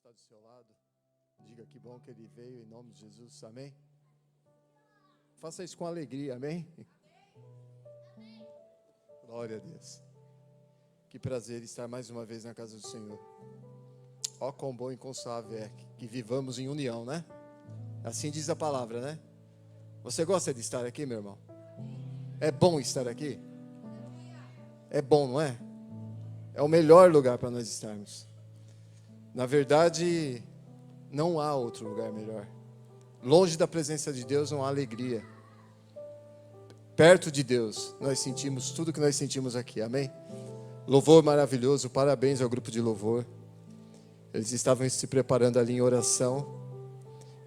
está do seu lado, diga que bom que ele veio em nome de Jesus, amém? Faça isso com alegria, amém? Glória a Deus. Que prazer estar mais uma vez na casa do Senhor. Ó, quão bom e quão suave é que vivamos em união, né? Assim diz a palavra, né? Você gosta de estar aqui, meu irmão? É bom estar aqui? É bom, não é? É o melhor lugar para nós estarmos. Na verdade, não há outro lugar melhor. Longe da presença de Deus não há alegria. Perto de Deus, nós sentimos tudo que nós sentimos aqui, amém? Louvor maravilhoso, parabéns ao grupo de louvor. Eles estavam se preparando ali em oração.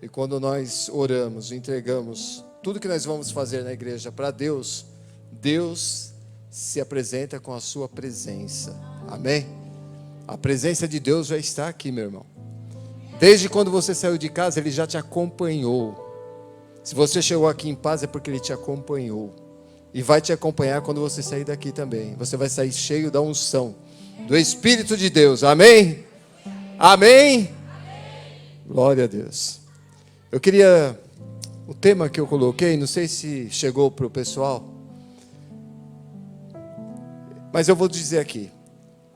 E quando nós oramos, entregamos tudo que nós vamos fazer na igreja para Deus, Deus se apresenta com a sua presença, amém? A presença de Deus já está aqui, meu irmão. Desde quando você saiu de casa, Ele já te acompanhou. Se você chegou aqui em paz, é porque Ele te acompanhou. E vai te acompanhar quando você sair daqui também. Você vai sair cheio da unção do Espírito de Deus, amém? Amém? Glória a Deus. Eu queria, o tema que eu coloquei, não sei se chegou para o pessoal, mas eu vou dizer aqui.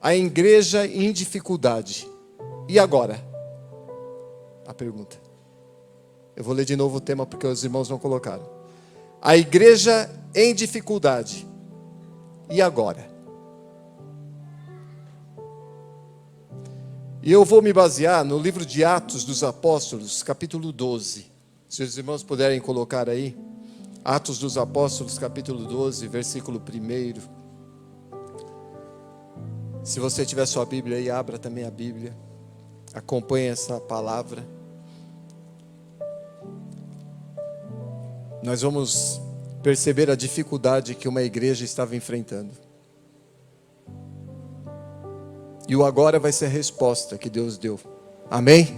A igreja em dificuldade. E agora? A pergunta. Eu vou ler de novo o tema porque os irmãos não colocaram. A igreja em dificuldade. E agora? E eu vou me basear no livro de Atos dos Apóstolos, capítulo 12. Se os irmãos puderem colocar aí. Atos dos Apóstolos, capítulo 12, versículo 1. Se você tiver sua Bíblia aí, abra também a Bíblia. Acompanhe essa palavra. Nós vamos perceber a dificuldade que uma igreja estava enfrentando. E o agora vai ser a resposta que Deus deu. Amém?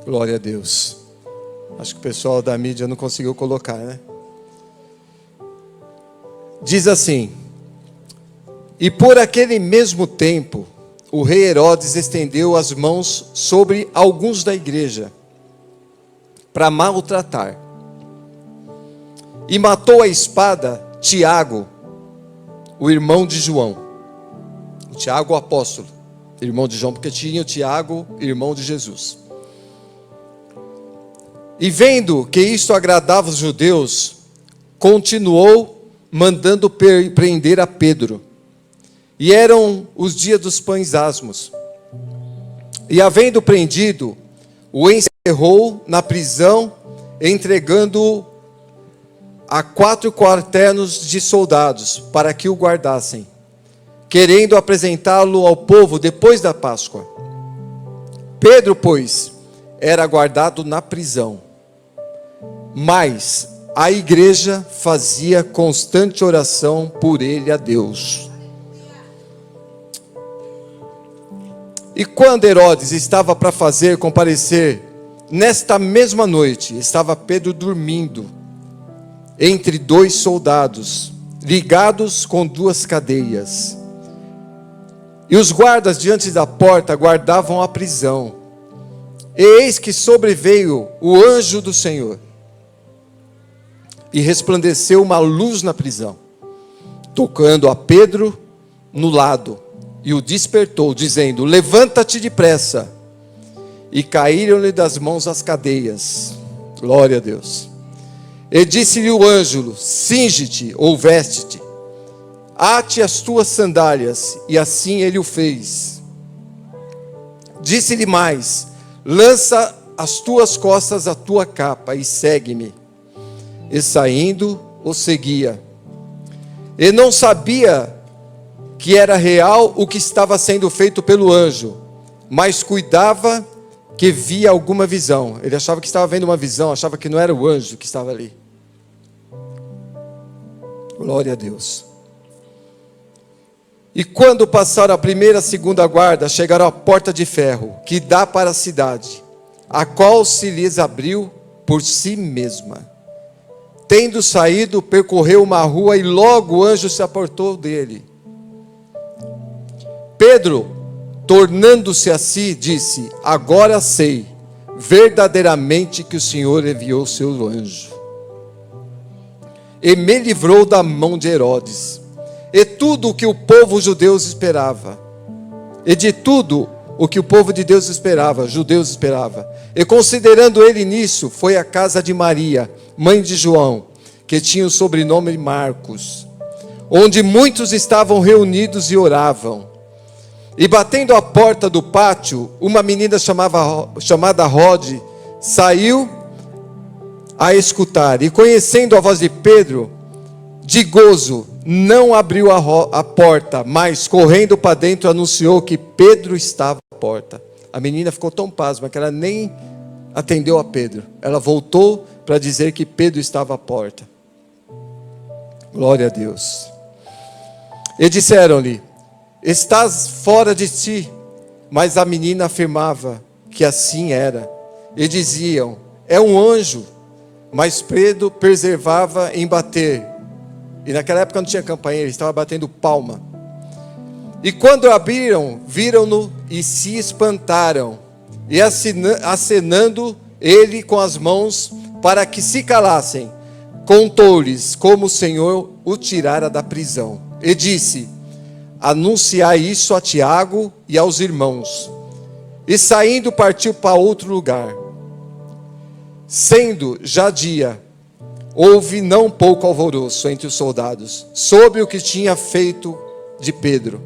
Glória a Deus. Acho que o pessoal da mídia não conseguiu colocar, né? Diz assim: e por aquele mesmo tempo, o rei Herodes estendeu as mãos sobre alguns da igreja, para maltratar. E matou a espada Tiago, o irmão de João. O Tiago, o apóstolo, irmão de João, porque tinha o Tiago, irmão de Jesus. E vendo que isto agradava os judeus, continuou mandando prender a Pedro. E eram os dias dos pães asmos. E havendo prendido, o encerrou na prisão, entregando-o a 4 quarternos de soldados, para que o guardassem, querendo apresentá-lo ao povo depois da Páscoa. Pedro, pois, era guardado na prisão, mas a igreja fazia constante oração por ele a Deus. E quando Herodes estava para fazer comparecer, nesta mesma noite, estava Pedro dormindo, entre 2 soldados, ligados com 2 cadeias. E os guardas diante da porta guardavam a prisão. E eis que sobreveio o anjo do Senhor, e resplandeceu uma luz na prisão, tocando a Pedro no lado, e o despertou, dizendo: levanta-te depressa. E caíram-lhe das mãos as cadeias. Glória a Deus. E disse-lhe o anjo: cinge-te ou veste-te, ate as tuas sandálias. E assim ele o fez. Disse-lhe mais: lança as tuas costas a tua capa e segue-me. E saindo, o seguia. E não sabia que era real o que estava sendo feito pelo anjo, mas cuidava que via alguma visão. Ele achava que estava vendo uma visão, achava que não era o anjo que estava ali. Glória a Deus. E quando passaram a primeira e a segunda guarda, chegaram à porta de ferro, que dá para a cidade, a qual se lhes abriu por si mesma. Tendo saído, percorreu uma rua, e logo o anjo se apartou dele. Pedro, tornando-se a si, disse: agora sei verdadeiramente que o Senhor enviou seu anjo e me livrou da mão de Herodes, e tudo o que o povo judeu esperava, e de tudo o que o povo de Deus esperava, judeus esperava. E considerando ele nisso, foi à casa de Maria, mãe de João, que tinha o sobrenome Marcos, onde muitos estavam reunidos e oravam. E batendo à porta do pátio, uma menina chamada Rode saiu a escutar, e conhecendo a voz de Pedro, de gozo, não abriu a porta, mas correndo para dentro anunciou que Pedro estava à porta. A menina ficou tão pasma que ela nem atendeu a Pedro. Ela voltou para dizer que Pedro estava à porta. Glória a Deus. E disseram-lhe: estás fora de ti. Mas a menina afirmava que assim era. E diziam: é um anjo. Mas Pedro perseverava em bater. E naquela época não tinha campainha, ele estava batendo palma. E quando abriram, viram-no e se espantaram. E acenando ele com as mãos para que se calassem, contou-lhes como o Senhor o tirara da prisão. E disse: anunciai isso a Tiago e aos irmãos. E saindo partiu para outro lugar. Sendo já dia, houve não pouco alvoroço entre os soldados, sobre o que tinha feito de Pedro.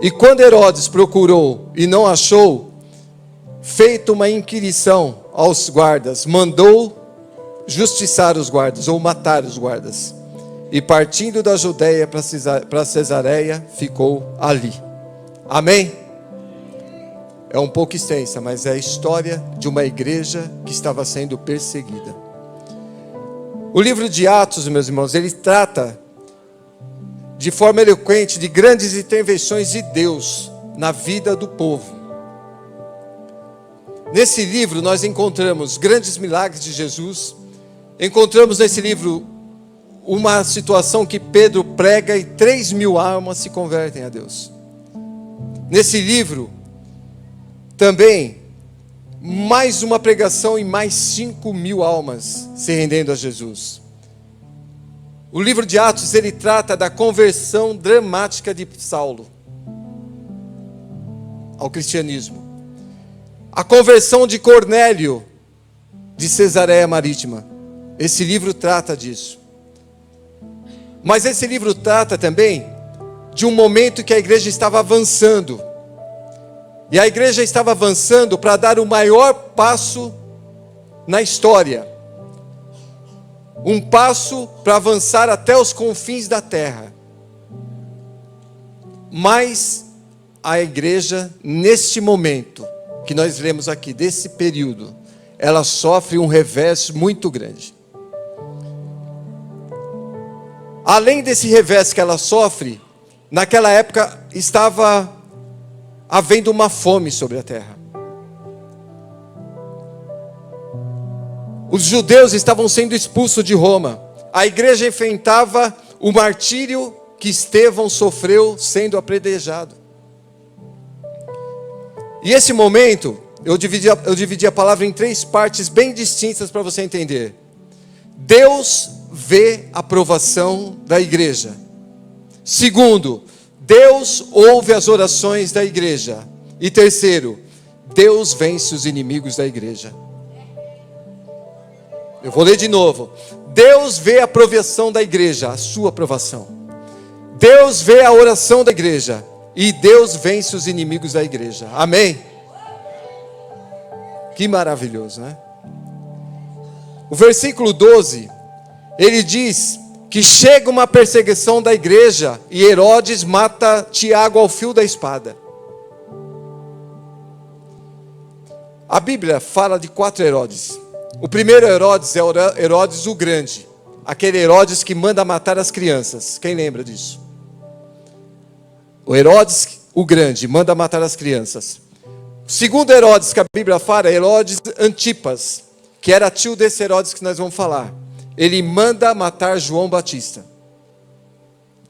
E quando Herodes procurou e não achou, feito uma inquirição aos guardas, mandou justiçar os guardas, ou matar os guardas. E partindo da Judeia para Cesareia, ficou ali. Amém? É um pouco extensa, mas é a história de uma igreja que estava sendo perseguida. O livro de Atos, meus irmãos, ele trata de forma eloquente de grandes intervenções de Deus na vida do povo. Nesse livro nós encontramos grandes milagres de Jesus. Encontramos nesse livro uma situação que Pedro prega e 3.000 almas se convertem a Deus. Nesse livro também mais uma pregação e mais 5.000 almas se rendendo a Jesus. O livro de Atos, ele trata da conversão dramática de Saulo ao cristianismo. A conversão de Cornélio de Cesareia Marítima. Esse livro trata disso. Mas esse livro trata também de um momento que a igreja estava avançando. E a igreja estava avançando para dar o maior passo na história. Um passo para avançar até os confins da terra. Mas a igreja, neste momento que nós lemos aqui, desse período, ela sofre um revés muito grande. Além desse revés que ela sofre, naquela época estava havendo uma fome sobre a terra. Os judeus estavam sendo expulsos de Roma. A igreja enfrentava o martírio que Estevão sofreu sendo apedrejado. E esse momento, eu dividi a palavra em 3 partes bem distintas para você entender. Deus vê a provação da igreja. Segundo, Deus ouve as orações da igreja. E terceiro, Deus vence os inimigos da igreja. Eu vou ler de novo. Deus vê a provação da igreja, a sua provação. Deus vê a oração da igreja. E Deus vence os inimigos da igreja. Amém? Que maravilhoso, né? O versículo 12, ele diz que chega uma perseguição da igreja e Herodes mata Tiago ao fio da espada. A Bíblia fala de 4 Herodes. O primeiro Herodes é Herodes o Grande, aquele Herodes que manda matar as crianças. Quem lembra disso? O Herodes o Grande manda matar as crianças. O segundo Herodes que a Bíblia fala é Herodes Antipas, que era tio desse Herodes que nós vamos falar. Ele manda matar João Batista.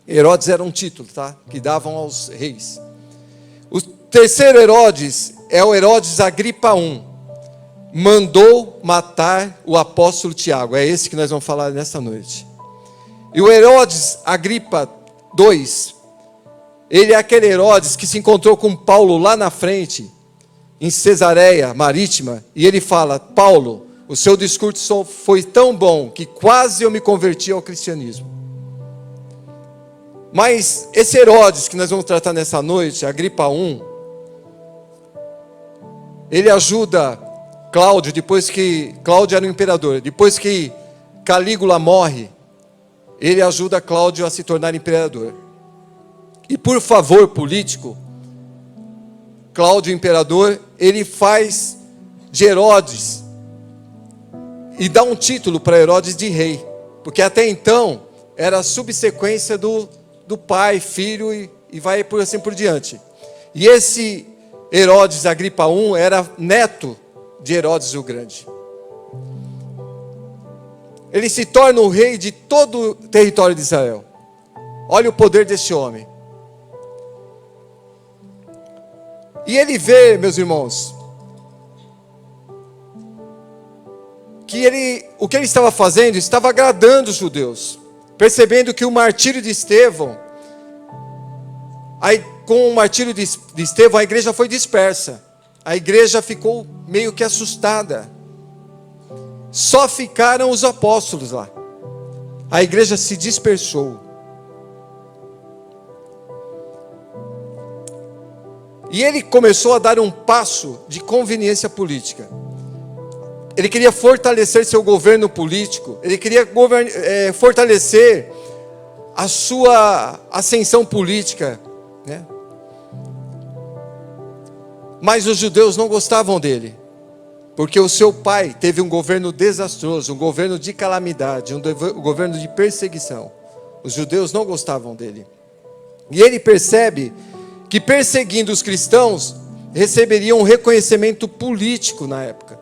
Herodes era um título, tá? Que davam aos reis. O terceiro Herodes é o Herodes Agripa I. Mandou matar o apóstolo Tiago. É esse que nós vamos falar nessa noite. E o Herodes Agripa II, ele é aquele Herodes que se encontrou com Paulo lá na frente, em Cesareia Marítima, e ele fala: Paulo, o seu discurso foi tão bom que quase eu me converti ao cristianismo. Mas esse Herodes que nós vamos tratar nessa noite, Agripa I, ele ajuda Cláudio, depois que Cláudio era o imperador, depois que Calígula morre, ele ajuda Cláudio a se tornar imperador. E por favor político, Cláudio, imperador, ele faz de Herodes e dá um título para Herodes de rei, porque até então era a subsequência do pai, filho e vai por assim por diante. E esse Herodes Agripa I era neto de Herodes o Grande. Ele se torna o rei de todo o território de Israel. Olha o poder deste homem. E ele vê, meus irmãos, que o que ele estava fazendo estava agradando os judeus, percebendo que o martírio de Estevão, aí, com o martírio de Estevão, a igreja foi dispersa. A igreja ficou meio que assustada. Só ficaram os apóstolos lá. A igreja se dispersou. E ele começou a dar um passo de conveniência política. Ele queria fortalecer seu governo político. Ele queria fortalecer a sua ascensão política, né? Mas os judeus não gostavam dele, porque o seu pai teve um governo desastroso, um governo de calamidade, um governo de perseguição. Os judeus não gostavam dele. E ele percebe que perseguindo os cristãos, receberiam um reconhecimento político na época.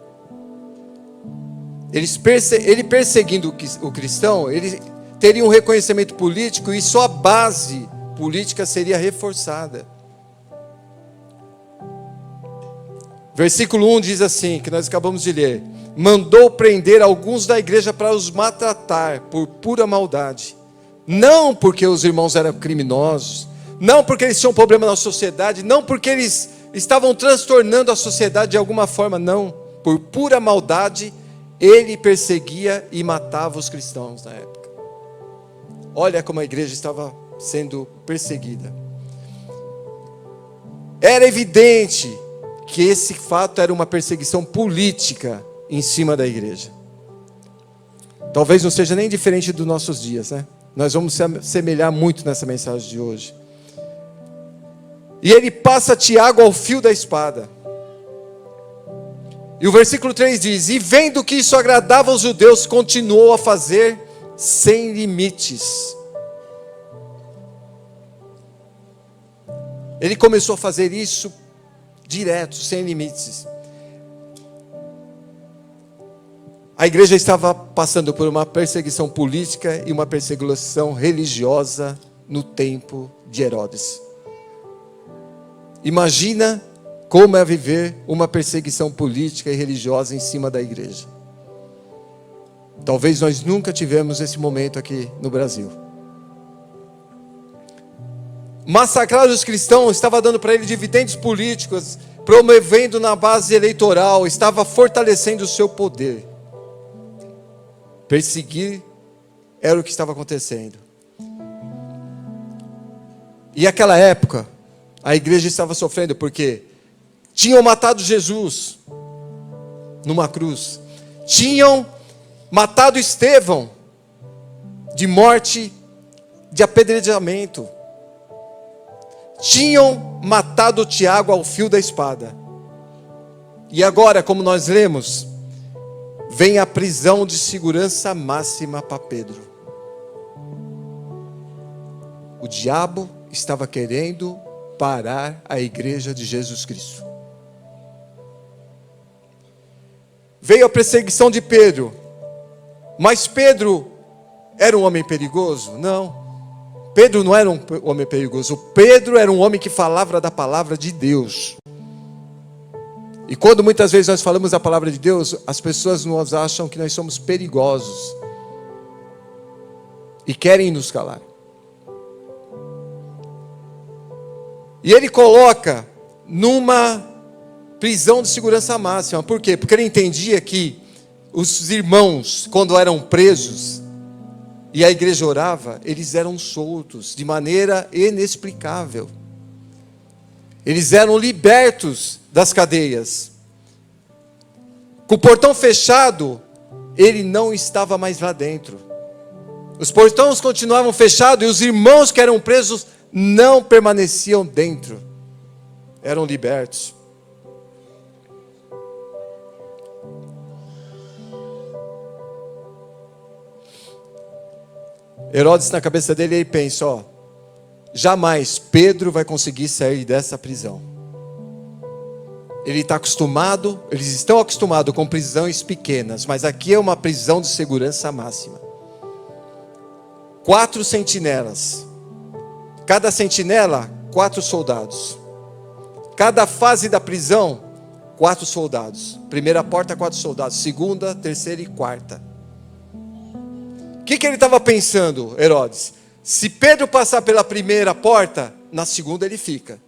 Ele perseguindo o cristão, ele teria um reconhecimento político e sua base política seria reforçada. Versículo 1 diz assim, que nós acabamos de ler: mandou prender alguns da igreja para os maltratar por pura maldade. Não porque os irmãos eram criminosos, não porque eles tinham problema na sociedade, não porque eles estavam transtornando a sociedade de alguma forma, não. Por pura maldade, ele perseguia e matava os cristãos na época. Olha como a igreja estava sendo perseguida. Era evidente que esse fato era uma perseguição política em cima da igreja. Talvez não seja nem diferente dos nossos dias, né? Nós vamos se assemelhar muito nessa mensagem de hoje. E ele passa Tiago ao fio da espada. E o versículo 3 diz: e vendo que isso agradava aos judeus, continuou a fazer sem limites. Ele começou a fazer isso direto, sem limites. A igreja estava passando por uma perseguição política e uma perseguição religiosa no tempo de Herodes. Imagina como é viver uma perseguição política e religiosa em cima da igreja. Talvez nós nunca tivemos esse momento aqui no Brasil. Massacrar os cristãos estava dando para ele dividendos políticos, promovendo na base eleitoral, estava fortalecendo o seu poder. Perseguir era o que estava acontecendo. E naquela época, a igreja estava sofrendo porque tinham matado Jesus numa cruz. Tinham matado Estevão de morte, de apedrejamento. Tinham matado Tiago ao fio da espada. E agora, como nós lemos, vem a prisão de segurança máxima para Pedro. O diabo estava querendo parar a igreja de Jesus Cristo. Veio a perseguição de Pedro. Mas Pedro era um homem perigoso? Não. Pedro não era um homem perigoso. Pedro era um homem que falava da palavra de Deus. E quando muitas vezes nós falamos da palavra de Deus, as pessoas nos acham que nós somos perigosos. E querem nos calar. E ele coloca numa prisão de segurança máxima. Por quê? Porque ele entendia que os irmãos, quando eram presos, e a igreja orava, eles eram soltos de maneira inexplicável. Eles eram libertos das cadeias. Com o portão fechado, ele não estava mais lá dentro. Os portões continuavam fechados e os irmãos que eram presos não permaneciam dentro. Eram libertos. Herodes, na cabeça dele, ele pensa, jamais Pedro vai conseguir sair dessa prisão. Ele está acostumado, eles estão acostumados com prisões pequenas, mas aqui é uma prisão de segurança máxima. 4 sentinelas. Cada sentinela, 4 soldados. Cada fase da prisão, 4 soldados. Primeira porta, 4 soldados. Segunda, terceira e quarta. O que ele estava pensando, Herodes? Se Pedro passar pela primeira porta, na segunda ele fica.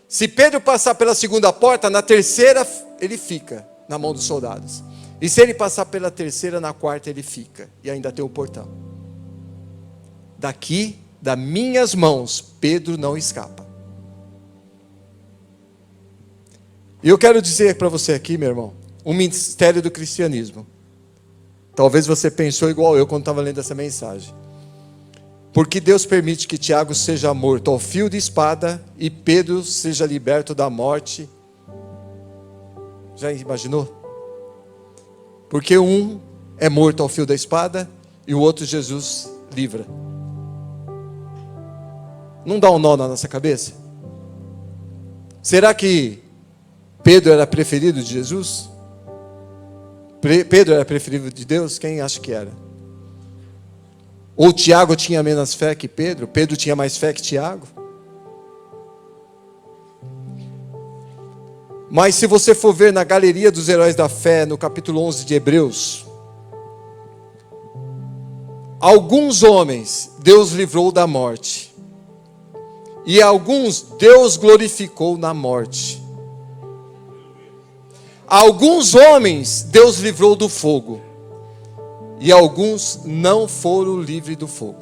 Se Pedro passar pela segunda porta, na terceira ele fica, na mão dos soldados. E se ele passar pela terceira, na quarta ele fica. E ainda tem o portão. Daqui, das minhas mãos, Pedro não escapa. E eu quero dizer para você aqui, meu irmão, um mistério do cristianismo. Talvez você pensou igual eu quando estava lendo essa mensagem. Porque Deus permite que Tiago seja morto ao fio de espada e Pedro seja liberto da morte. Já imaginou? Porque um é morto ao fio da espada e o outro Jesus livra. Não dá um nó na nossa cabeça? Será que Pedro era preferido de Jesus? Pedro era preferido de Deus? Quem acha que era? Ou Tiago tinha menos fé que Pedro? Pedro tinha mais fé que Tiago? Mas se você for ver na galeria dos heróis da fé, no capítulo 11 de Hebreus, alguns homens Deus livrou da morte. E alguns Deus glorificou na morte. Alguns homens Deus livrou do fogo. E alguns não foram livres do fogo.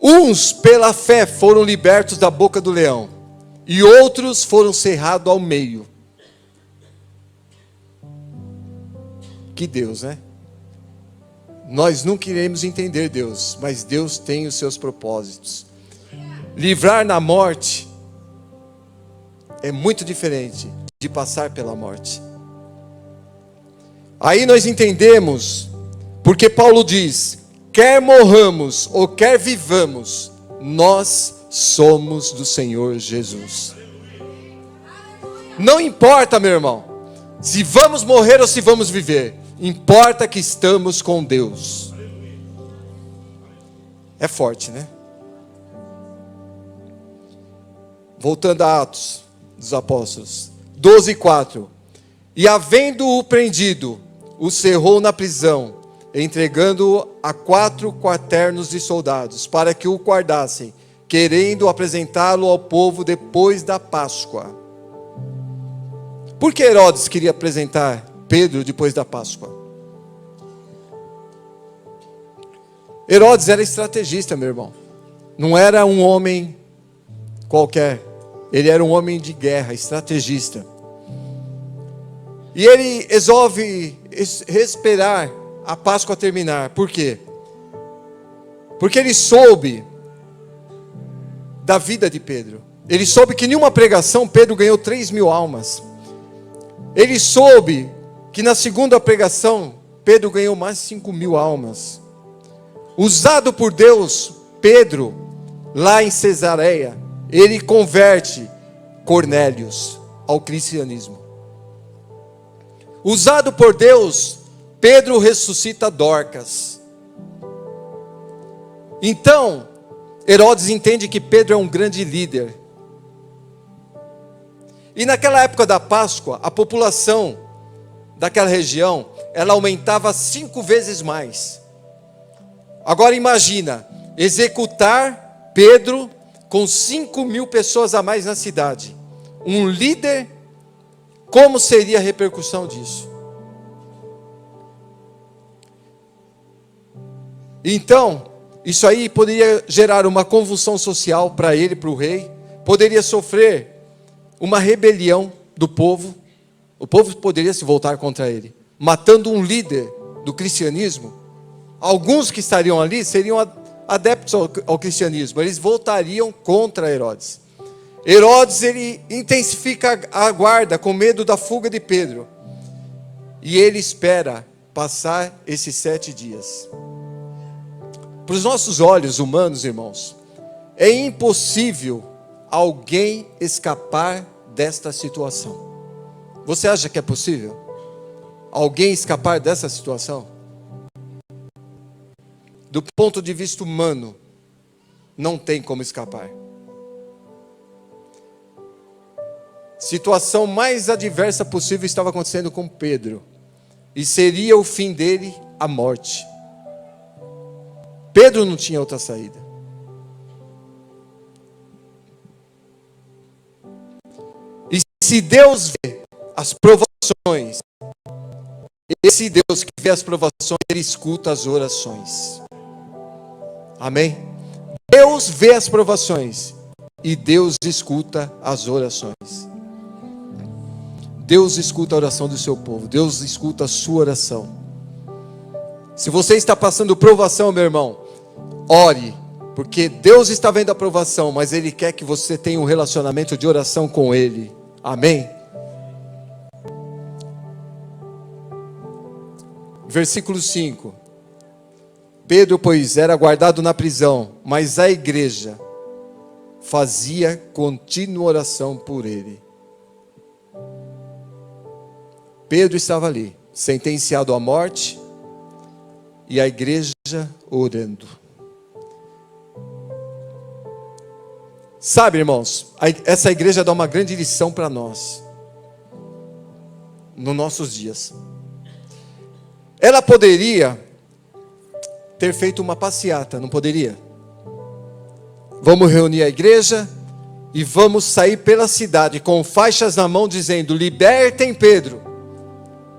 Uns pela fé foram libertos da boca do leão. E outros foram cerrados ao meio. Que Deus, né? Nós não queremos entender Deus, mas Deus tem os seus propósitos. Livrar na morte é muito diferente de passar pela morte. Aí nós entendemos, porque Paulo diz, quer morramos ou quer vivamos, nós somos do Senhor Jesus. Não importa, meu irmão, se vamos morrer ou se vamos viver, importa que estamos com Deus. É forte, né? Voltando a Atos dos Apóstolos 12:4. E havendo-o prendido, o cerrou na prisão, entregando-o a 4 quaternos de soldados, para que o guardassem, querendo apresentá-lo ao povo depois da Páscoa. Por que Herodes queria apresentar Pedro depois da Páscoa? Herodes era estrategista, meu irmão. Não era um homem qualquer. Ele era um homem de guerra, estrategista. E ele resolve esperar a Páscoa terminar. Por quê? Porque ele soube da vida de Pedro. Ele soube que em uma pregação Pedro ganhou 3.000 almas. Ele soube que na segunda pregação Pedro ganhou mais 5.000 almas. Usado por Deus, Pedro, lá em Cesareia, ele converte Cornélios ao cristianismo. Usado por Deus, Pedro ressuscita Dorcas. Então, Herodes entende que Pedro é um grande líder. E naquela época da Páscoa, a população daquela região, ela aumentava 5 vezes mais. Agora imagina, executar Pedro com 5.000 pessoas a mais na cidade. Um líder, como seria a repercussão disso? Então, isso aí poderia gerar uma convulsão social para ele, para o rei. Poderia sofrer uma rebelião do povo. O povo poderia se voltar contra ele, matando um líder do cristianismo. Alguns que estariam ali seriam adeptos ao cristianismo. Eles voltariam contra Herodes. Herodes, ele intensifica a guarda com medo da fuga de Pedro. E ele espera passar esses 7 dias. Para os nossos olhos humanos, irmãos, é impossível alguém escapar desta situação. Você acha que é possível alguém escapar dessa situação? Do ponto de vista humano, não tem como escapar. Situação mais adversa possível estava acontecendo com Pedro, e seria o fim dele a morte. Pedro não tinha outra saída. E se Deus vê as provações, esse Deus que vê as provações, ele escuta as orações. Amém? Deus vê as provações e Deus escuta as orações. Deus escuta a oração do seu povo. Deus escuta a sua oração. Se você está passando provação, meu irmão, ore, porque Deus está vendo a provação, mas Ele quer que você tenha um relacionamento de oração com Ele. Amém? Versículo 5. Pedro, pois, era guardado na prisão, mas a igreja fazia contínua oração por ele. Pedro estava ali, sentenciado à morte, e a igreja orando. Sabe, irmãos, essa igreja dá uma grande lição para nós, nos nossos dias. Ela poderia ter feito uma passeata, não poderia? Vamos reunir a igreja e vamos sair pela cidade com faixas na mão dizendo: libertem Pedro,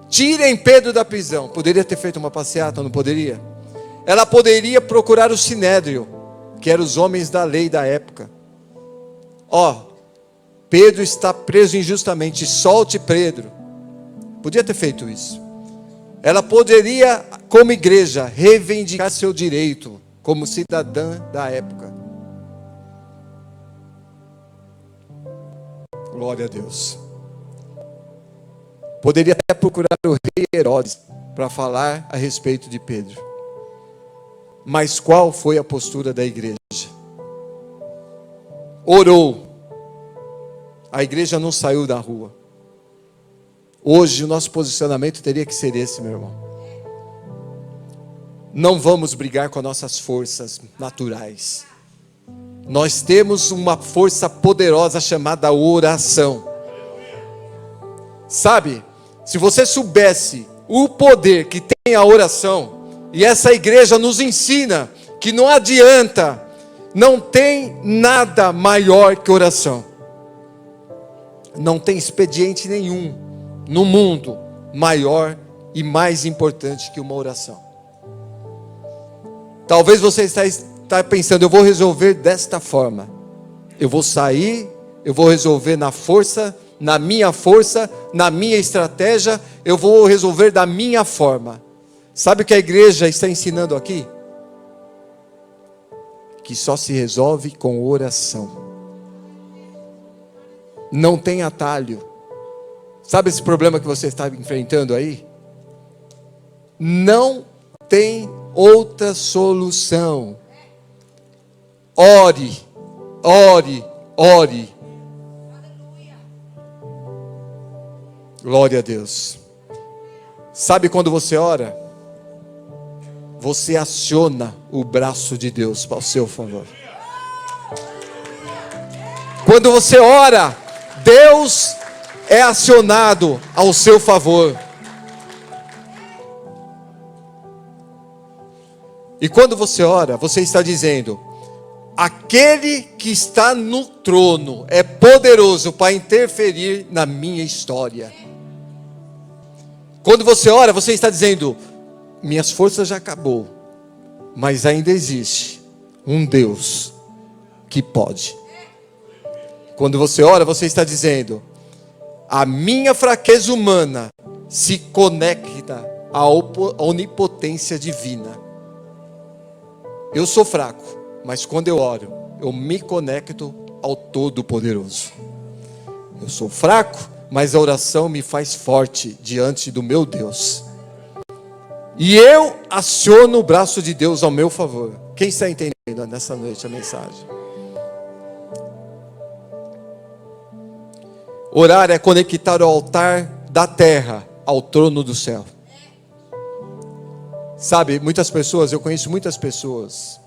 tirem Pedro da prisão. Poderia ter feito uma passeata, não poderia? Ela poderia procurar o sinédrio, que eram os homens da lei da época. Pedro está preso injustamente, solte Pedro. Podia ter feito isso. Ela poderia, como igreja, reivindicar seu direito como cidadã da época. Glória a Deus. Poderia até procurar o rei Herodes para falar a respeito de Pedro. Mas qual foi a postura da igreja? Orou. A igreja não saiu da rua. Hoje o nosso posicionamento teria que ser esse, meu irmão. Não vamos brigar com as nossas forças naturais. Nós temos uma força poderosa chamada oração. Sabe, se você soubesse o poder que tem a oração, e essa igreja nos ensina que não adianta, não tem nada maior que oração. Não tem expediente nenhum no mundo maior e mais importante que uma oração. Talvez você está pensando: eu vou resolver desta forma. Eu vou sair, eu vou resolver na minha estratégia, eu vou resolver da minha forma. Sabe o que a igreja está ensinando aqui? Que só se resolve com oração. Não tem atalho. Sabe esse problema que você está enfrentando aí? Não tem outra solução. Ore, ore, ore. Glória a Deus. Sabe quando você ora? você aciona o braço de Deus ao seu favor. Quando você ora, Deus é acionado ao seu favor. E quando você ora, você está dizendo: aquele que está no trono é poderoso para interferir na minha história. Quando você ora, você está dizendo: minhas forças já acabou, mas ainda existe um Deus que pode. Quando você ora, você está dizendo: a minha fraqueza humana se conecta à onipotência divina. Eu sou fraco, mas quando eu oro, eu me conecto ao Todo-Poderoso. Eu sou fraco, mas a oração me faz forte diante do meu Deus. E eu aciono o braço de Deus ao meu favor. Quem está entendendo nessa noite a mensagem? Orar é conectar o altar da terra ao trono do céu. Sabe, muitas pessoas, eu conheço muitas pessoas,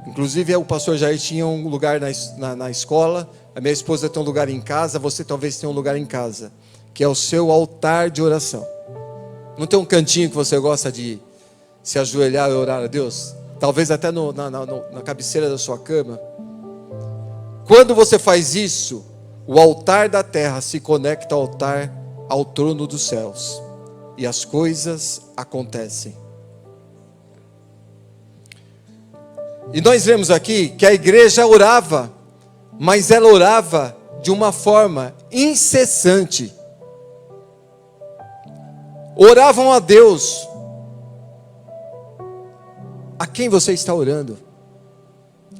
inclusive o pastor Jair tinha um lugar na escola, a minha esposa tem um lugar em casa, você talvez tenha um lugar em casa, que é o seu altar de oração. Não tem um cantinho que você gosta de se ajoelhar e orar a Deus? Talvez até na cabeceira da sua cama. Quando você faz isso, o altar da terra se conecta ao trono dos céus. E as coisas acontecem. E nós vemos aqui que a igreja orava, mas ela orava de uma forma incessante. Oravam a Deus. A quem você está orando?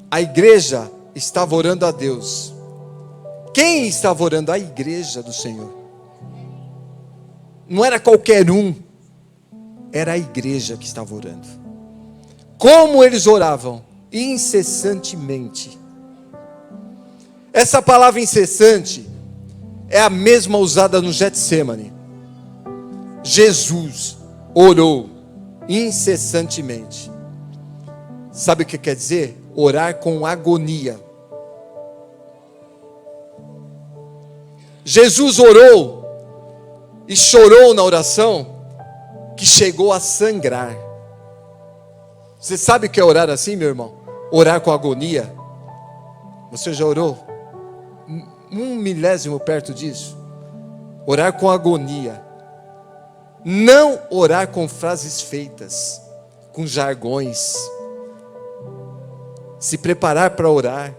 A igreja estava orando a Deus. Quem estava orando? A igreja do Senhor. Não era qualquer um, era a igreja que estava orando. Como eles oravam? Incessantemente. Essa palavra incessante é a mesma usada no Getsemane. Jesus orou incessantemente. Sabe o que quer dizer? Orar com agonia. Jesus orou e chorou na oração que chegou a sangrar. Você sabe o que é orar assim, meu irmão? Orar com agonia. Você já orou? 1/1000 perto disso. Orar com agonia. Não orar com frases feitas, com jargões. Se preparar para orar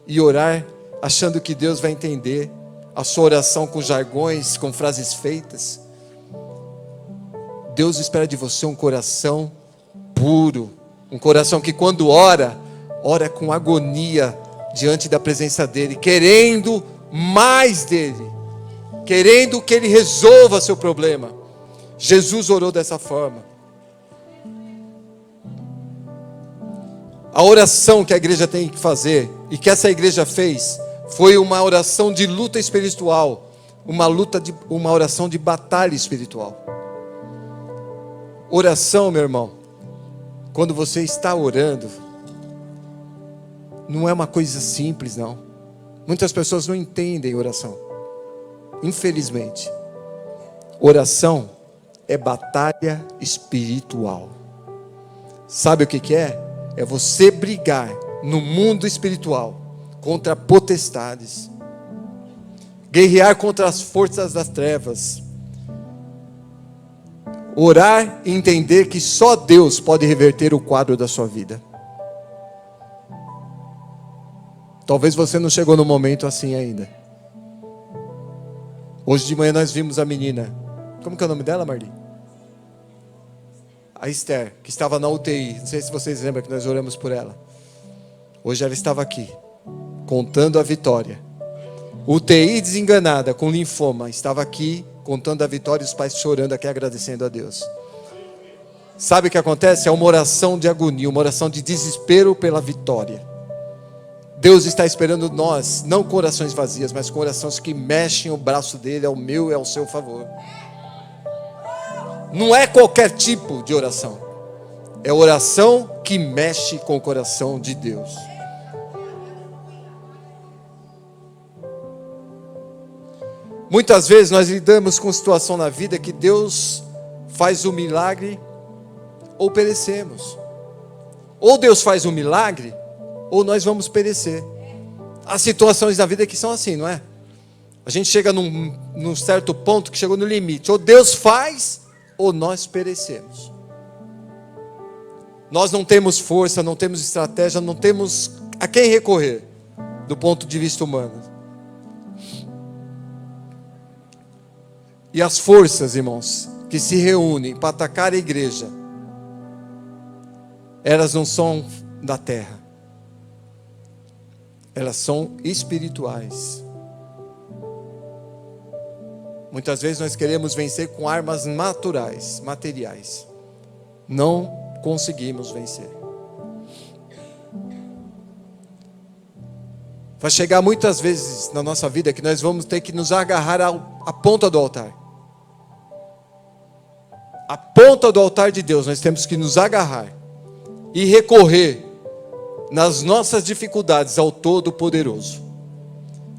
e orar achando que Deus vai entender a sua oração com jargões, com frases feitas. Deus espera de você um coração puro, um coração que quando ora com agonia diante da presença dEle, querendo mais dEle, querendo que Ele resolva seu problema. Jesus orou dessa forma. A oração que a igreja tem que fazer, e que essa igreja fez, foi uma oração de luta espiritual, uma oração de batalha espiritual. Oração, meu irmão, quando você está orando, não é uma coisa simples, não. Muitas pessoas não entendem oração, infelizmente. Oração é batalha espiritual. Sabe o que é? É você brigar no mundo espiritual contra potestades, guerrear contra as forças das trevas, orar e entender que só Deus pode reverter o quadro da sua vida. Talvez você não chegou no momento assim ainda. Hoje de manhã nós vimos a menina, como que é o nome dela, Marli? A Esther, que estava na UTI. Não sei se vocês lembram que nós oramos por ela. Hoje ela estava aqui, contando a vitória. UTI desenganada, com linfoma, estava aqui, contando a vitória, e os pais chorando aqui, agradecendo a Deus. Sabe o que acontece? É uma oração de agonia, uma oração de desespero pela vitória. Deus está esperando nós, não com orações vazias, mas com orações que mexem o braço dele ao meu e ao seu favor. Não é qualquer tipo de oração. É oração que mexe com o coração de Deus. Muitas vezes nós lidamos com situação na vida que Deus faz o milagre ou perecemos. Ou Deus faz um milagre ou nós vamos perecer. Há situações da vida que são assim, não é? A gente chega num certo ponto que chegou no limite. Ou Deus faz ou nós perecemos. Nós não temos força, não temos estratégia, não temos a quem recorrer do ponto de vista humano. E as forças, irmãos, que se reúnem para atacar a igreja, elas não são da terra. Elas são espirituais. Muitas vezes nós queremos vencer com armas naturais, materiais. Não conseguimos vencer. Vai chegar muitas vezes na nossa vida que nós vamos ter que nos agarrar à ponta do altar. A ponta do altar de Deus, nós temos que nos agarrar e recorrer nas nossas dificuldades ao Todo-Poderoso.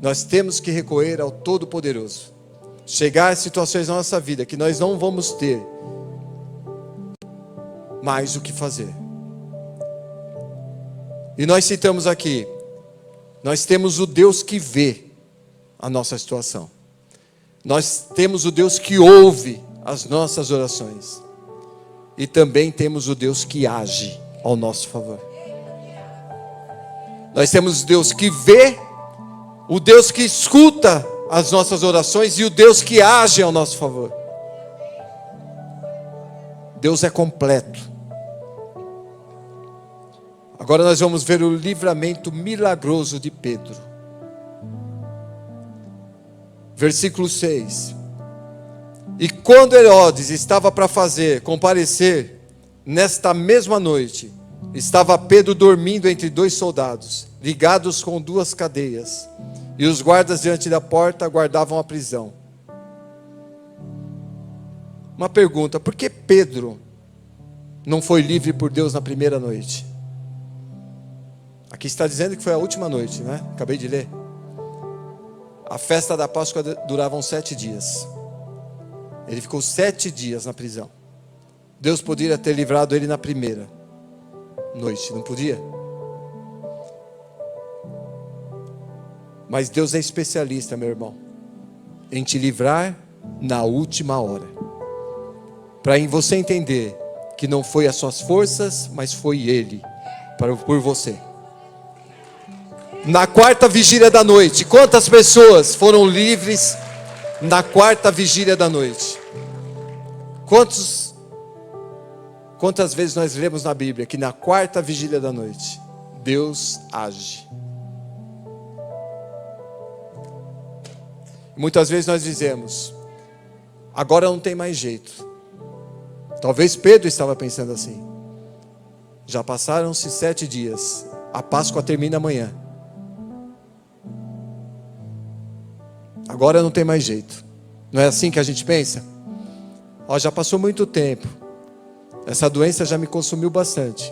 Nós temos que recorrer ao Todo-Poderoso. Chegar a situações na nossa vida que nós não vamos ter mais o que fazer. E nós citamos aqui, nós temos o Deus que vê a nossa situação. Nós temos o Deus que ouve as nossas orações. E também temos o Deus que age ao nosso favor. Nós temos o Deus que vê, o Deus que escuta as nossas orações e o Deus que age ao nosso favor. Deus é completo. Agora nós vamos ver o livramento milagroso de Pedro. Versículo 6. E quando Herodes estava para comparecer, nesta mesma noite, estava Pedro dormindo entre dois soldados, ligados com duas cadeias, e os guardas diante da porta guardavam a prisão. Uma pergunta: por que Pedro não foi livre por Deus na primeira noite? Aqui está dizendo que foi a última noite, né? Acabei de ler. A festa da Páscoa durava 7 dias. Ele ficou 7 dias na prisão. Deus poderia ter livrado ele na primeira noite, não podia? Mas Deus é especialista, meu irmão, em te livrar na última hora. Para você entender que não foi as suas forças, mas foi Ele, por você. Na quarta vigília da noite, quantas pessoas foram livres na quarta vigília da noite? Quantas vezes nós lemos na Bíblia que na quarta vigília da noite Deus age? Muitas vezes nós dizemos: agora não tem mais jeito. Talvez Pedro estava pensando assim. Já passaram-se 7 dias, a Páscoa termina amanhã. Agora não tem mais jeito. Não é assim que a gente pensa? Já passou muito tempo. Essa doença já me consumiu bastante.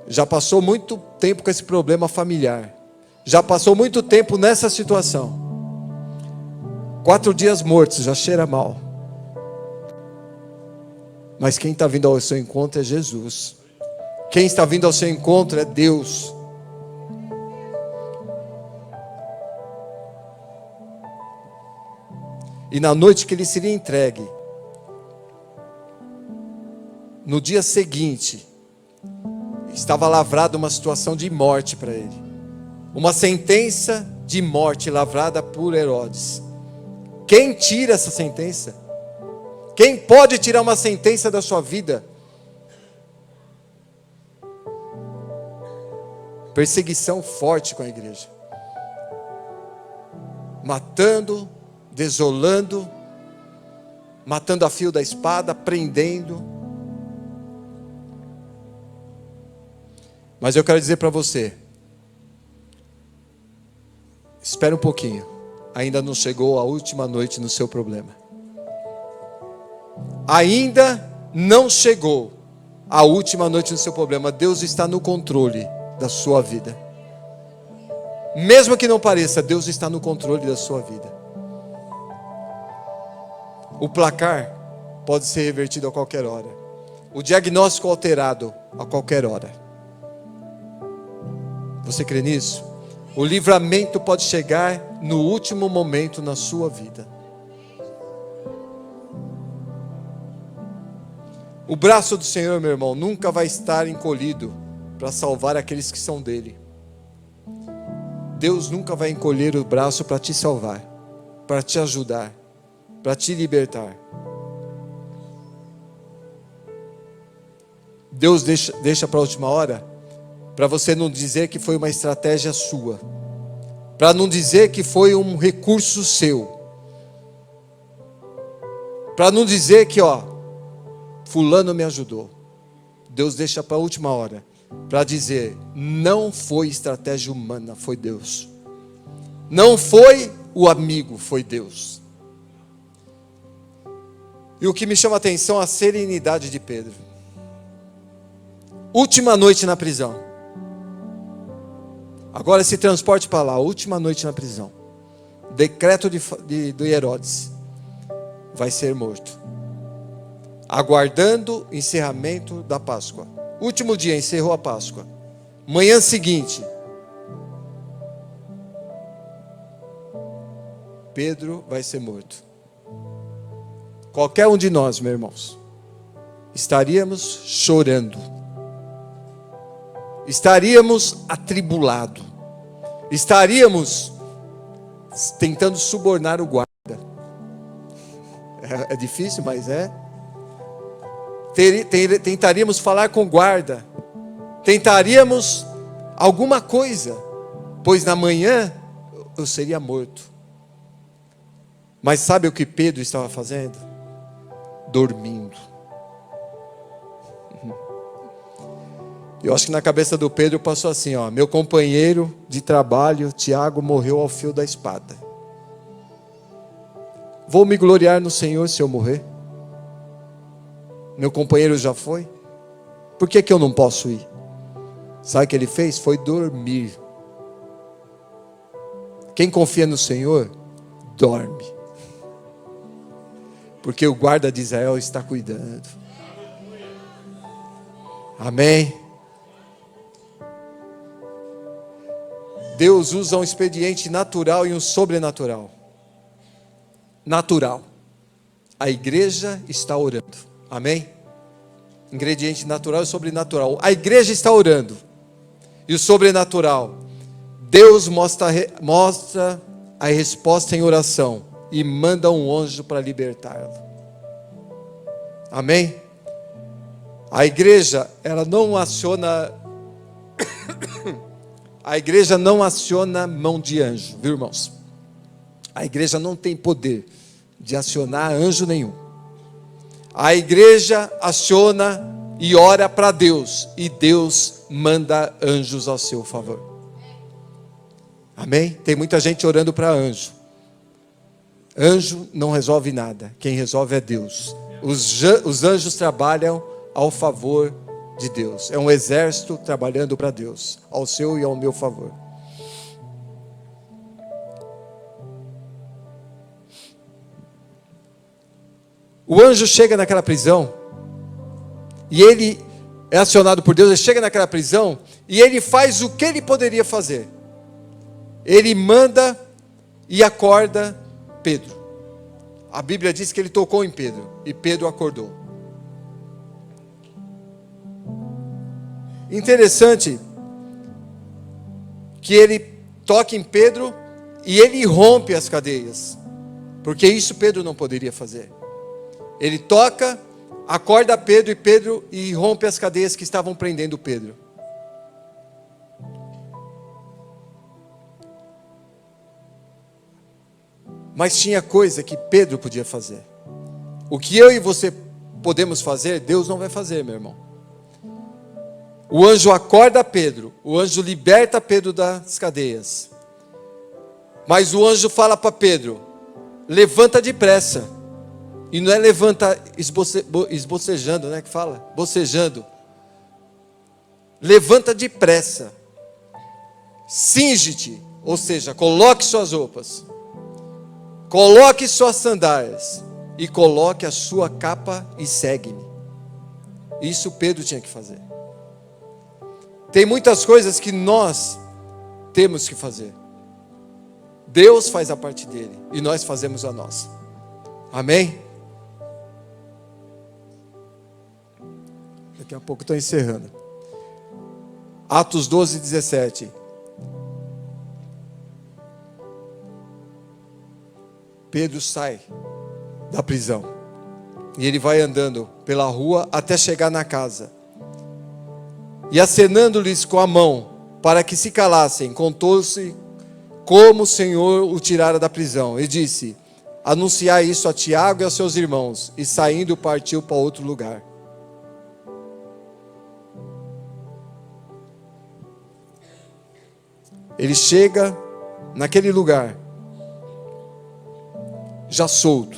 Já passou muito tempo com esse problema familiar. Já passou muito tempo nessa situação. 4 dias mortos, já cheira mal. Mas quem está vindo ao seu encontro é Jesus. Quem está vindo ao seu encontro é Deus. E na noite que ele seria entregue, no dia seguinte, estava lavrada uma situação de morte para ele. Uma sentença de morte lavrada por Herodes. Quem tira essa sentença? Quem pode tirar uma sentença da sua vida? Perseguição forte com a igreja. Matando, desolando, matando a fio da espada, prendendo. Mas eu quero dizer para você, espera um pouquinho, ainda não chegou a última noite no seu problema. Ainda não chegou a última noite no seu problema. Deus está no controle da sua vida. Mesmo que não pareça, Deus está no controle da sua vida. O placar pode ser revertido a qualquer hora. O diagnóstico alterado a qualquer hora. Você crê nisso? O livramento pode chegar no último momento na sua vida. O braço do Senhor, meu irmão, nunca vai estar encolhido para salvar aqueles que são dele. Deus nunca vai encolher o braço para te salvar, para te ajudar, para te libertar. Deus deixa para a última hora, para você não dizer que foi uma estratégia sua, para não dizer que foi um recurso seu, para não dizer que fulano me ajudou. Deus deixa para a última hora, para dizer, não foi estratégia humana, foi Deus. Não foi o amigo, foi Deus. E o que me chama a atenção é a serenidade de Pedro. Última noite na prisão. Agora se transporte para lá, última noite na prisão. Decreto de Herodes. Vai ser morto. Aguardando o encerramento da Páscoa. Último dia, encerrou a Páscoa. Manhã seguinte, Pedro vai ser morto. Qualquer um de nós, meus irmãos, estaríamos chorando. Estaríamos atribulados. Estaríamos tentando subornar o guarda. É difícil, mas é. Tentaríamos falar com o guarda. Tentaríamos alguma coisa. Pois na manhã eu seria morto. Mas sabe o que Pedro estava fazendo? Dormindo. Eu acho que na cabeça do Pedro passou assim, meu companheiro de trabalho, Tiago, morreu ao fio da espada. Vou me gloriar no Senhor se eu morrer? Meu companheiro já foi? Por que eu não posso ir? Sabe o que ele fez? Foi dormir. Quem confia no Senhor, dorme. Porque o guarda de Israel está cuidando. Amém? Deus usa um expediente natural e um sobrenatural. Natural. A igreja está orando. Amém? Ingrediente natural e sobrenatural. A igreja está orando. E o sobrenatural. Deus mostra a resposta em oração. E manda um anjo para libertá-lo. Amém? A igreja, ela não aciona... A igreja não aciona mão de anjo, viu, irmãos? A igreja não tem poder de acionar anjo nenhum. A igreja aciona e ora para Deus, e Deus manda anjos ao seu favor. Amém? Tem muita gente orando para anjo. Anjo não resolve nada, quem resolve é Deus. Os anjos trabalham ao favor de Deus. É um exército trabalhando para Deus, ao seu e ao meu favor. O anjo chega naquela prisão, e ele é acionado por Deus, ele chega naquela prisão, e ele faz o que ele poderia fazer. Ele manda e acorda Pedro. A Bíblia diz que ele tocou em Pedro, e Pedro acordou. Interessante que ele toca em Pedro e ele rompe as cadeias, porque isso Pedro não poderia fazer. Ele toca, acorda Pedro e rompe as cadeias que estavam prendendo Pedro. Mas tinha coisa que Pedro podia fazer. O que eu e você podemos fazer, Deus não vai fazer, meu irmão. O anjo acorda Pedro, o anjo liberta Pedro das cadeias. Mas o anjo fala para Pedro, levanta depressa. E não é levanta esbocejando, né, que fala? Bocejando. levanta depressa, cinge-te, ou seja, coloque suas roupas, coloque suas sandálias e coloque a sua capa e segue-me. Isso Pedro tinha que fazer. Tem muitas coisas que nós temos que fazer. Deus faz a parte dele e nós fazemos a nossa. Amém? Daqui a pouco estou encerrando. Atos 12, 17. Pedro sai da prisão e ele vai andando pela rua até chegar na casa. E acenando-lhes com a mão para que se calassem, contou-se como o Senhor o tirara da prisão. E disse: anunciai isso a Tiago e aos seus irmãos. E saindo partiu para outro lugar. Ele chega naquele lugar, já solto.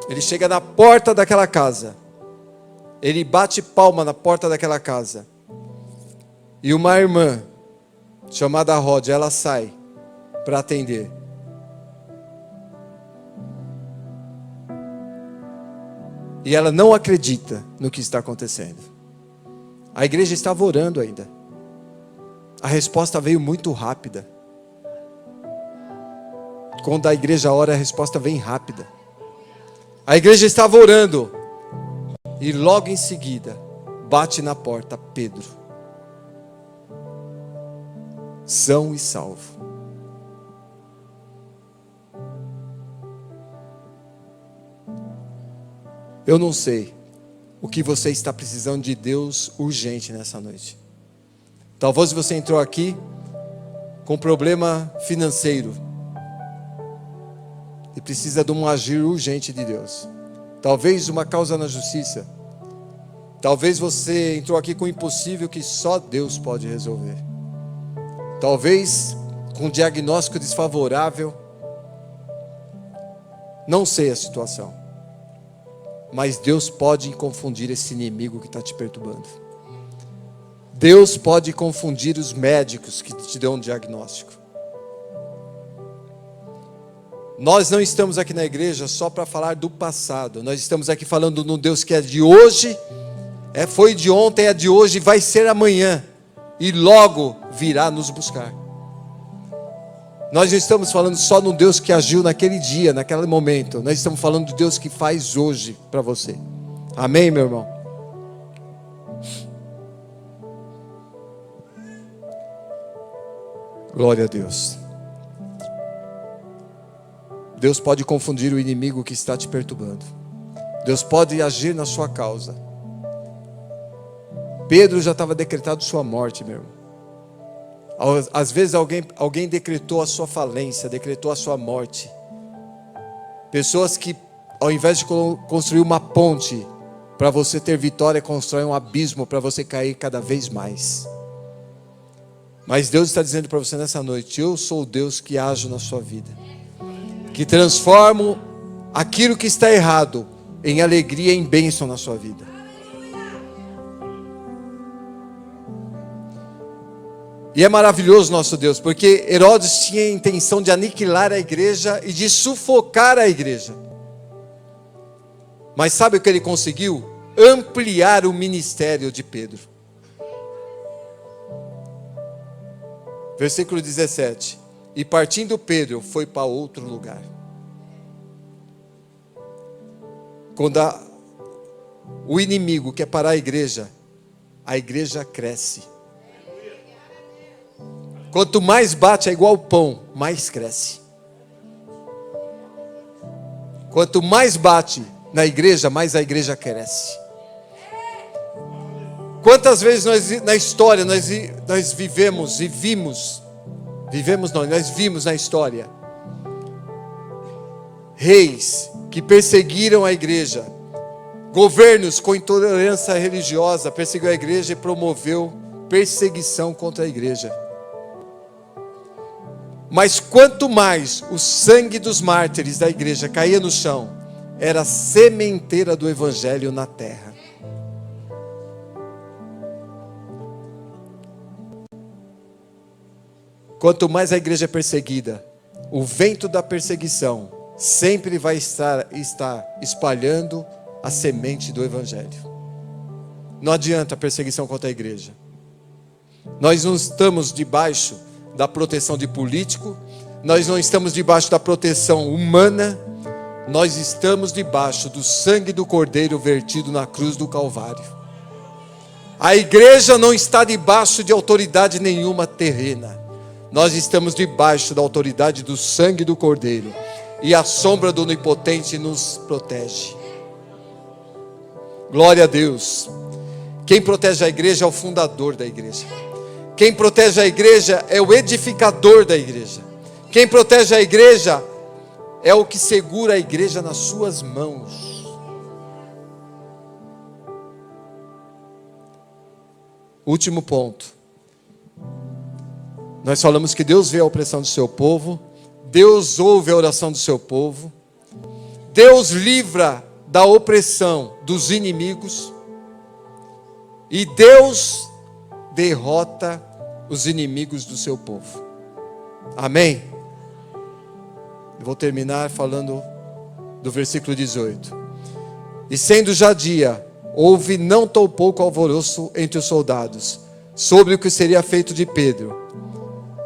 Ele chega na porta daquela casa. Ele bate palma na porta daquela casa. E uma irmã, chamada Rod, ela sai para atender. E ela não acredita no que está acontecendo. A igreja estava orando ainda. A resposta veio muito rápida. Quando a igreja ora, a resposta vem rápida. A igreja estava orando. E logo em seguida, bate na porta Pedro. São e salvo. Eu não sei o que você está precisando de Deus urgente nessa noite. Talvez você entrou aqui com problema financeiro e precisa de um agir urgente de Deus. Talvez uma causa na justiça. Talvez você entrou aqui com um impossível que só Deus pode resolver. Talvez com um diagnóstico desfavorável. Não sei a situação. Mas Deus pode confundir esse inimigo que está te perturbando. Deus pode confundir os médicos que te dão um diagnóstico. Nós não estamos aqui na igreja só para falar do passado. Nós estamos aqui falando de um Deus que é de hoje, foi de ontem, é de hoje e vai ser amanhã. E logo virá nos buscar. Nós não estamos falando só de um Deus que agiu naquele dia, naquele momento. Nós estamos falando do Deus que faz hoje para você. Amém, meu irmão? Glória a Deus. Deus pode confundir o inimigo que está te perturbando. Deus pode agir na sua causa. Pedro já estava decretado sua morte, meu irmão. Às vezes alguém decretou a sua falência, decretou a sua morte. Pessoas que, ao invés de construir uma ponte para você ter vitória, constroem um abismo para você cair cada vez mais. Mas Deus está dizendo para você nessa noite: eu sou o Deus que ajo na sua vida, que transformo aquilo que está errado em alegria, em bênção na sua vida. E é maravilhoso nosso Deus, porque Herodes tinha a intenção de aniquilar a igreja e de sufocar a igreja. Mas sabe o que ele conseguiu? Ampliar o ministério de Pedro. Versículo 17. E partindo Pedro, foi para outro lugar. Quando o inimigo quer parar a igreja cresce. Quanto mais bate, é igual pão, mais cresce. Quanto mais bate na igreja, mais a igreja cresce. Quantas vezes na história nós vivemos e vimos, nós vimos na história reis que perseguiram a igreja, governos com intolerância religiosa perseguiu a igreja e promoveu perseguição contra a igreja. Mas quanto mais o sangue dos mártires da igreja caía no chão, era a sementeira do evangelho na terra. Quanto mais a igreja é perseguida, o vento da perseguição sempre vai estar espalhando a semente do evangelho. Não adianta a perseguição contra a igreja. Nós não estamos debaixo da proteção de político, nós não estamos debaixo da proteção humana, nós estamos debaixo do sangue do Cordeiro vertido na cruz do Calvário. A igreja não está debaixo de autoridade nenhuma terrena. Nós estamos debaixo da autoridade do sangue do Cordeiro. E a sombra do Onipotente nos protege. Glória a Deus. Quem protege a igreja é o fundador da igreja. Quem protege a igreja é o edificador da igreja. Quem protege a igreja é o que segura a igreja nas suas mãos. Último ponto. Nós falamos que Deus vê a opressão do seu povo, Deus ouve a oração do seu povo, Deus livra da opressão dos inimigos e Deus derrota os inimigos do seu povo. Amém? Eu vou terminar falando do versículo 18. E sendo já dia, houve não tão pouco alvoroço entre os soldados, sobre o que seria feito de Pedro.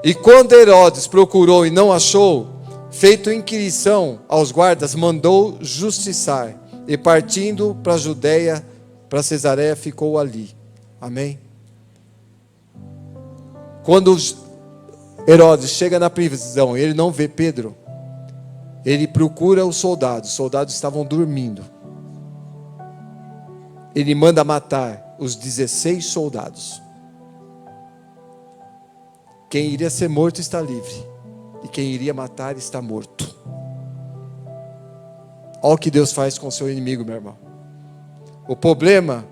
E quando Herodes procurou e não achou, feito inquirição aos guardas, mandou justiçar, e partindo para a Judeia, para Cesareia, ficou ali. Amém? Quando Herodes chega na prisão, ele não vê Pedro, ele procura os soldados estavam dormindo. Ele manda matar os 16 soldados. Quem iria ser morto está livre, e quem iria matar está morto. Olha o que Deus faz com o seu inimigo, meu irmão. O problema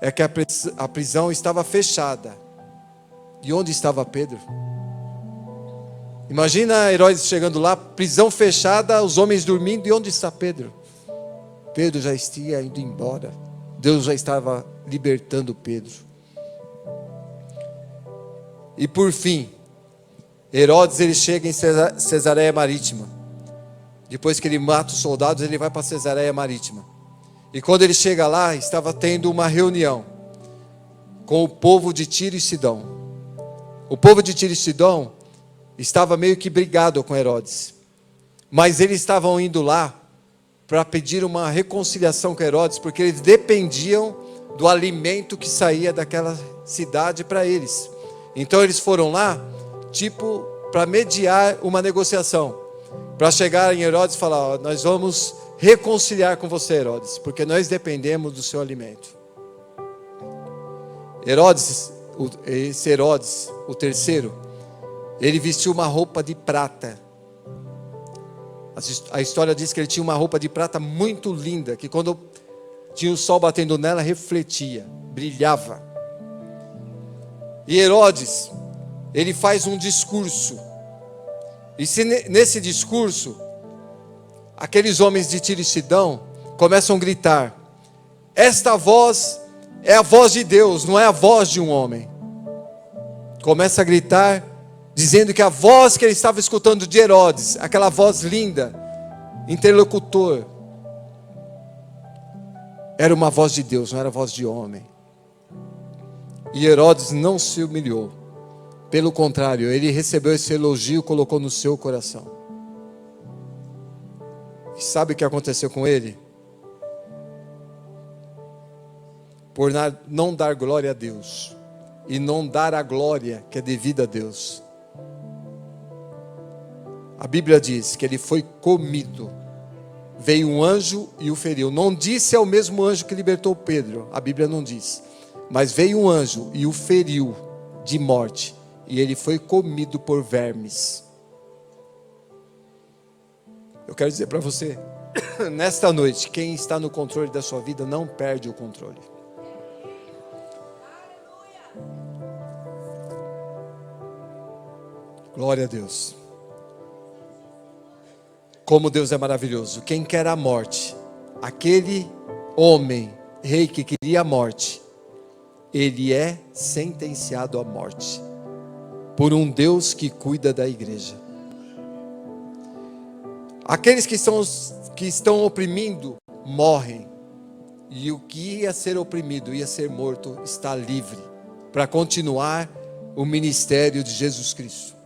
é que a prisão estava fechada. E onde estava Pedro? Imagina Herodes chegando lá, prisão fechada, os homens dormindo, e onde está Pedro? Pedro já tinha ido embora. Deus já estava libertando Pedro. E por fim, Herodes ele chega em Cesareia Marítima. Depois que ele mata os soldados, ele vai para Cesareia Marítima. E quando ele chega lá, estava tendo uma reunião com o povo de Tiro e Sidom. O povo de Tiro e Sidom estava meio que brigado com Herodes. Mas eles estavam indo lá para pedir uma reconciliação com Herodes, porque eles dependiam do alimento que saía daquela cidade para eles. Então eles foram lá, tipo, para mediar uma negociação, para chegar em Herodes e falar: ó, nós vamos reconciliar com você, Herodes, porque nós dependemos do seu alimento. Esse Herodes, o terceiro, ele vestiu uma roupa de prata. A história diz que ele tinha uma roupa de prata muito linda, que quando tinha o sol batendo nela, refletia, brilhava. E Herodes, ele faz um discurso. E nesse discurso, aqueles homens de Tiro e Sidom começam a gritar: esta voz é a voz de Deus, não é a voz de um homem. Começa a gritar, dizendo que a voz que ele estava escutando de Herodes, aquela voz linda, interlocutor, era uma voz de Deus, não era a voz de homem. E Herodes não se humilhou. Pelo contrário, ele recebeu esse elogio e colocou no seu coração. E sabe o que aconteceu com ele? Por não dar glória a Deus, e não dar a glória que é devida a Deus, a Bíblia diz que ele foi comido. Veio um anjo e o feriu. Não disse é o mesmo anjo que libertou Pedro, a Bíblia não diz. Mas veio um anjo e o feriu de morte, e ele foi comido por vermes. Eu quero dizer para você, nesta noite, quem está no controle da sua vida não perde o controle. Glória a Deus. Como Deus é maravilhoso. Quem quer a morte, aquele homem, rei que queria a morte, ele é sentenciado à morte. por um Deus que cuida da igreja. Aqueles que estão oprimindo, morrem. E o que ia ser oprimido, ia ser morto, está livre para continuar o ministério de Jesus Cristo.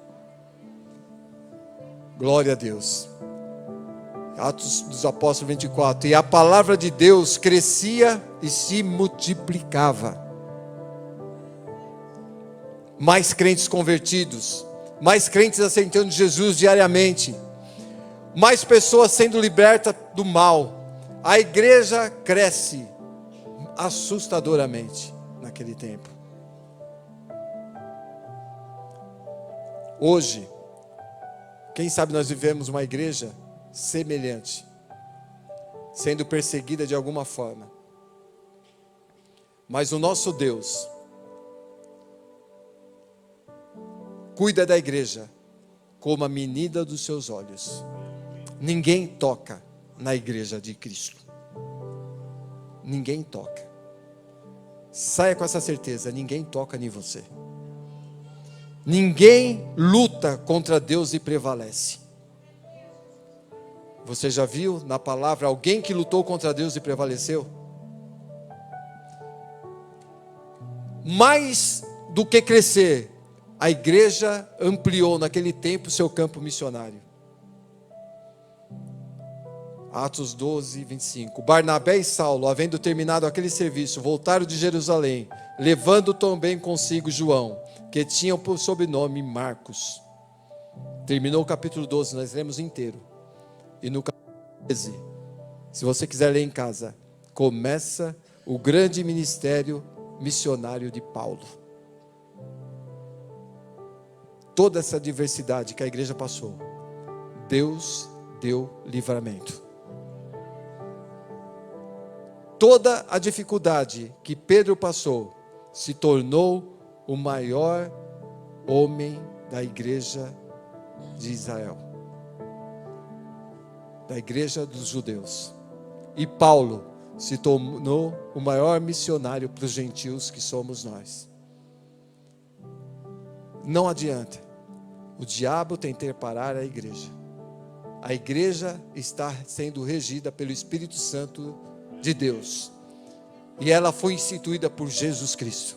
Glória a Deus. Atos dos Apóstolos 24. E a palavra de Deus crescia e se multiplicava. Mais crentes convertidos, mais crentes aceitando Jesus diariamente, mais pessoas sendo libertas do mal. A igreja cresce assustadoramente naquele tempo. Hoje, quem sabe nós vivemos uma igreja semelhante, sendo perseguida de alguma forma. Mas o nosso Deus cuida da igreja como a menina dos seus olhos. Ninguém toca na igreja de Cristo. Ninguém toca. Saia com essa certeza, ninguém toca em você. Ninguém luta contra Deus e prevalece. Você já viu na palavra alguém que lutou contra Deus e prevaleceu? Mais do que crescer, a igreja ampliou naquele tempo seu campo missionário. Atos 12, 25. Barnabé e Saulo, havendo terminado aquele serviço, voltaram de Jerusalém, levando também consigo João, que tinha por sobrenome Marcos. Terminou o capítulo 12, nós lemos inteiro. E no capítulo 13, se você quiser ler em casa, começa o grande ministério missionário de Paulo. Toda essa diversidade que a igreja passou, Deus deu livramento. Toda a dificuldade que Pedro passou, se tornou o maior homem da igreja de Israel, da igreja dos judeus. E Paulo se tornou o maior missionário para os gentios que somos nós. Não adianta, o diabo tentar parar a igreja. A igreja está sendo regida pelo Espírito Santo de Deus, e ela foi instituída por Jesus Cristo.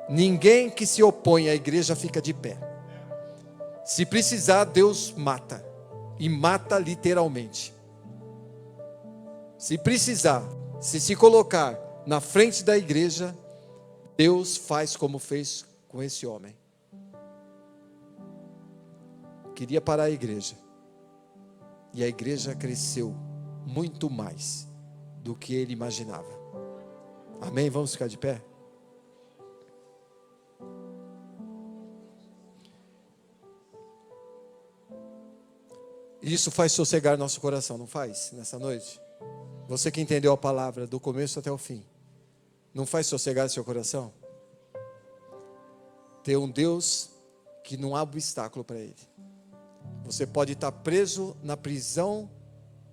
Ninguém que se opõe à igreja fica de pé. Se precisar, Deus mata, e mata literalmente. Se precisar, se colocar na frente da igreja, Deus faz como fez com esse homem. Queria parar a igreja, e a igreja cresceu muito mais do que ele imaginava. Amém? Vamos ficar de pé? Isso faz sossegar nosso coração, não faz? Nessa noite? Você que entendeu a palavra do começo até o fim, não faz sossegar seu coração? Ter um Deus que não há obstáculo para ele. Você pode estar preso na prisão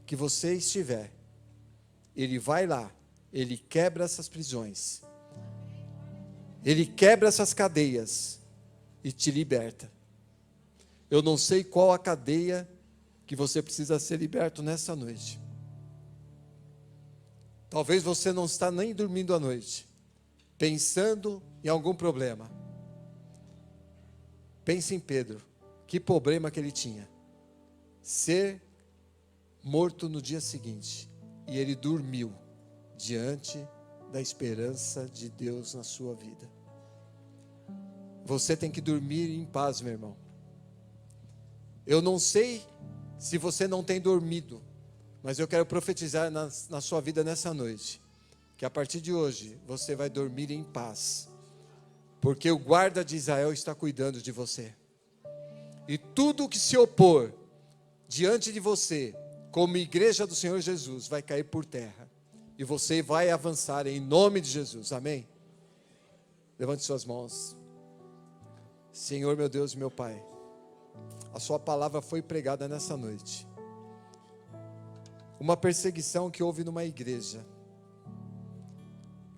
que você estiver. Ele vai lá, ele quebra essas prisões, ele quebra essas cadeias e te liberta. Eu não sei qual a cadeia que você precisa ser liberto nessa noite. Talvez você não está nem dormindo à noite, pensando em algum problema. Pense em Pedro, que problema que ele tinha. Ser morto no dia seguinte. E ele dormiu diante da esperança de Deus na sua vida. Você tem que dormir em paz, meu irmão. Eu não sei se você não tem dormido, mas eu quero profetizar na sua vida nessa noite, que a partir de hoje você vai dormir em paz, porque o guarda de Israel está cuidando de você. E tudo que se opor diante de você, como igreja do Senhor Jesus, vai cair por terra. E você vai avançar em nome de Jesus. Amém? Levante suas mãos. Senhor, meu Deus e meu Pai, a sua palavra foi pregada nessa noite. Uma perseguição que houve numa igreja,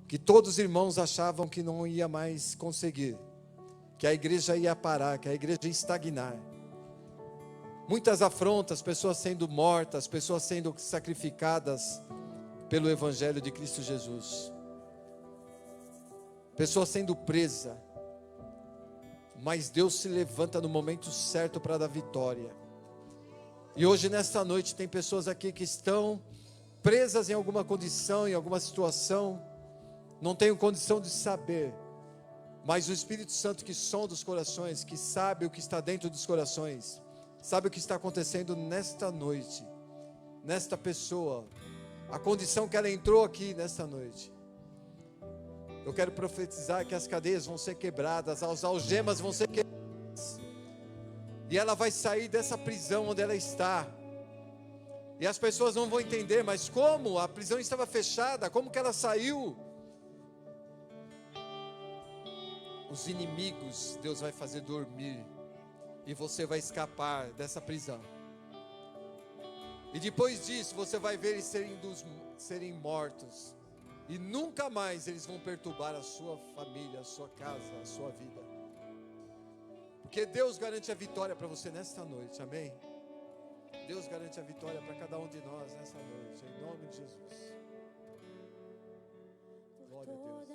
que todos os irmãos achavam que não ia mais conseguir. que a igreja ia parar, que a igreja ia estagnar. Muitas afrontas, pessoas sendo mortas, pessoas sendo sacrificadas pelo Evangelho de Cristo Jesus. Pessoas sendo presas. Mas Deus se levanta no momento certo para dar vitória. E hoje, nesta noite, tem pessoas aqui que estão presas em alguma condição, em alguma situação, não tenho condição de saber, mas o Espírito Santo que sonda os corações, que sabe o que está dentro dos corações, sabe o que está acontecendo nesta noite, nesta pessoa, a condição que ela entrou aqui nesta noite. Eu quero profetizar que as cadeias vão ser quebradas, as algemas vão ser quebradas, e ela vai sair dessa prisão onde ela está. E as pessoas não vão entender, mas como? A prisão estava fechada, como que ela saiu? Os inimigos, Deus vai fazer dormir, e você vai escapar dessa prisão. E depois disso, você vai ver eles serem mortos, e nunca mais eles vão perturbar a sua família, a sua casa, a sua vida. Porque Deus garante a vitória para você nesta noite, amém? Deus garante a vitória para cada um de nós nessa noite, em nome de Jesus. Glória a Deus.